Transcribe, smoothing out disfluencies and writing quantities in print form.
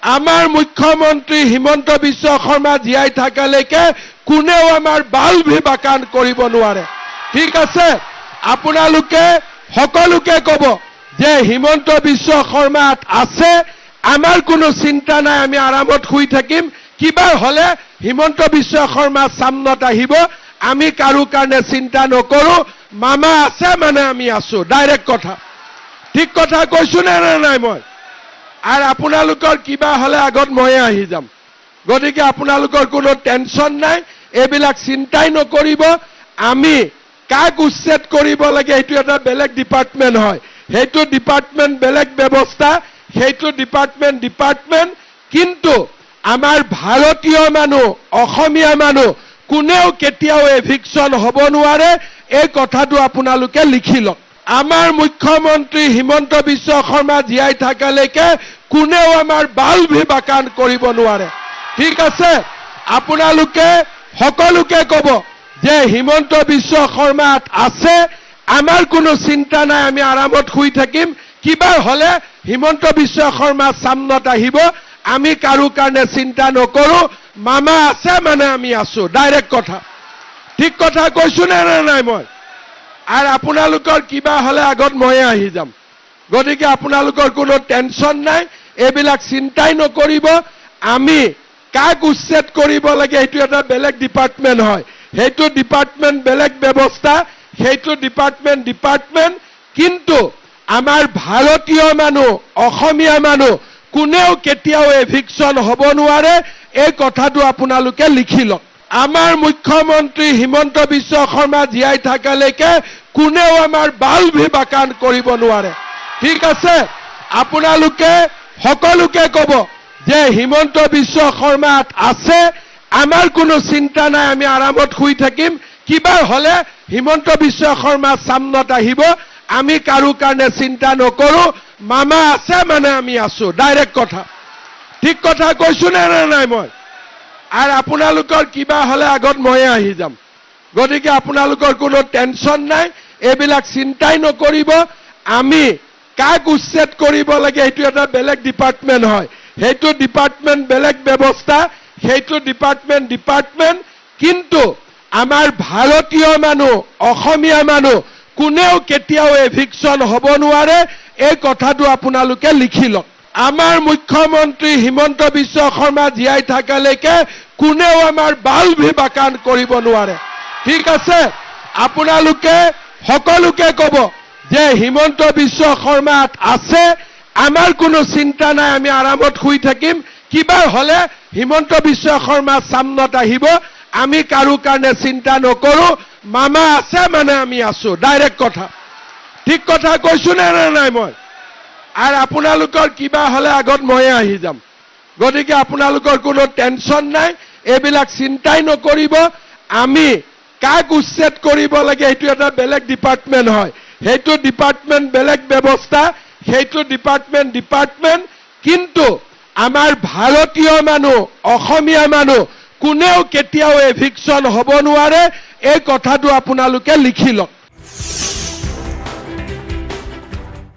আমাৰ মুখ্যমন্ত্ৰী হিমন্ত বিশ্ব শৰ্মা জীয়াই থাকালৈকে কোনেও আমাৰ বাল বিবাকান কৰিব নোৱাৰে। ঠিক আছে, আপোনালোকে সকলোকে ক'ব যে হিমন্ত বিশ্ব শৰ্মা আছে, আমাৰ কোনো চিন্তা নাই, আমি আৰামত শুই থাকিম। কিবা হলে হিমন্ত বিশ্ব শৰ্মা সামনত আহিব, আমি কাৰো কাৰণে চিন্তা নকৰো। মামা আছে মানে আমি আছো, ডাইৰেক্ট কথা। ঠিক কথা কৈছো নে নাই মই? আৰ আপোনালোকৰ কিবা হলে আগত ময়ে আহি যাম। গতিকে আপোনালোকৰ কোনো টেনশন নাই, এইবিলাক চিন্তাই নকৰিব। আমি কাক উচ্ছেদ কৰিব লাগে সেইটো এটা বেলেগ ডিপাৰ্টমেন্ট হয়, সেইটো ডিপাৰ্টমেন্ট বেলেগ ব্যৱস্থা, সেইটো ডিপাৰ্টমেন্ট। কিন্তু আমাৰ ভাৰতীয় মানুহ, অসমীয়া মানুহ কোনেও কেতিয়াও এভিকশন হ'ব নোৱাৰে, এই কথাটো আপোনালোকে লিখি লওক। আমাৰ মুখ্যমন্ত্ৰী হিমন্ত বিশ্ব শৰ্মা জীয়াই থাকালৈকে কোনেও আমাৰ বাল বিবাকান কৰিব নোৱাৰে। ঠিক আছে, আপোনালোকে সকলোকে ক'ব যে হিমন্ত বিশ্ব শৰ্মা আছে, আমাৰ কোনো চিন্তা নাই, আমি আৰামত শুই থাকিম। কিবা হলে হিমন্ত বিশ্ব শৰ্মা সামনত আহিব, আমি কাৰো কাৰণে চিন্তা নকৰো। মামা আছে মানে আমি আছো, ডাইৰেক্ট কথা। ঠিক কথা কৈছো নে নাই মই? আৰ আপোনালোকৰ কিবা হলে আগত ময়ে আহি যাম। গতিকে আপোনালোকৰ কোনো টেনশন নাই, এইবিলাক চিন্তাই নকৰিব। আমি কাক উচ্ছেদ কৰিব লাগে সেইটো এটা বেলেগ ডিপাৰ্টমেন্ট হয়, সেইটো ডিপাৰ্টমেন্ট বেলেগ ব্যৱস্থা, সেইটো ডিপাৰ্টমেন্ট। কিন্তু আমাৰ ভাৰতীয় মানুহ, অসমীয়া মানুহ কোনেও কেতিয়াও এভিকশন হ'ব নোৱাৰে, এই কথাটো আপোনালোকে লিখি লওক। আমাৰ মুখ্যমন্ত্ৰী হিমন্ত বিশ্ব শৰ্মা জীয়াই থাকালৈকে কোনেও আমাৰ বাল বিবাকান কৰিব নোৱাৰে। ঠিক আছে, আপোনালোকে সকলোকে ক'ব যে হিমন্ত বিশ্ব শৰ্মা আছে, আমাৰ কোনো চিন্তা নাই, আমি আৰামত শুই থাকিম। কিবা হলে হিমন্ত বিশ্ব শৰ্মা সামনত আহিব, আমি কাৰো কাৰণে চিন্তা নকৰো। মামা আছে মানে আমি আছো, ডাইৰেক্ট কথা। ঠিক কথা কৈছো নে নাই মই? আৰ আপোনালোকৰ কিবা হলে আগত ময়ে আহি যাম। গতিকে আপোনালোকৰ কোনো টেনশন নাই, এইবিলাক চিন্তাই নকৰিব। আমি কাক উচ্ছেদ কৰিব লাগে সেইটো এটা বেলেগ ডিপাৰ্টমেন্ট হয়, সেইটো ডিপাৰ্টমেন্ট বেলেগ ব্যৱস্থা, সেইটো ডিপাৰ্টমেন্ট। কিন্তু আমাৰ ভাৰতীয় মানুহ, অসমীয়া মানুহ কোনেও কেতিয়াও এভিকশন হ'ব নোৱাৰে, এই কথাটো আপোনালোকে লিখি লওক। আমাৰ মুখ্যমন্ত্ৰী হিমন্ত বিশ্ব শৰ্মা জীয়াই থাকালৈকে কোনেও আমাৰ বাল বিবাকান কৰিব নোৱাৰে। ঠিক আছে, আপোনালোকে সকলোকে ক'ব যে হিমন্ত বিশ্ব শৰ্মা আছে, আমাৰ কোনো চিন্তা নাই, আমি আৰামত শুই থাকিম। কিবা হলে হিমন্ত বিশ্ব শৰ্মা সামনত আহিব, আমি কাৰো কাৰণে চিন্তা নকৰো। মামা আছে মানে আমি আছো, ডাইৰেক্ট কথা। ঠিক কথা কৈছো নে নাই মই? আৰ আপোনালোকৰ কিবা হলে আগত ময়ে আহি যাম। গতিকে আপোনালোকৰ কোনো টেনশন নাই, এইবিলাক চিন্তাই নকৰিব। আমি কাক উচ্ছেদ কৰিব লাগে সেইটো এটা বেলেগ ডিপাৰ্টমেন্ট হয়, সেইটো ডিপাৰ্টমেন্ট বেলেগ ব্যৱস্থা, সেইটো ডিপাৰ্টমেন্ট। কিন্তু আমাৰ ভাৰতীয় মানুহ, অসমীয়া মানুহ কোনেও কেতিয়াও এভিকশন হ'ব নোৱাৰে, এই কথাটো আপোনালোকে লিখি লওক।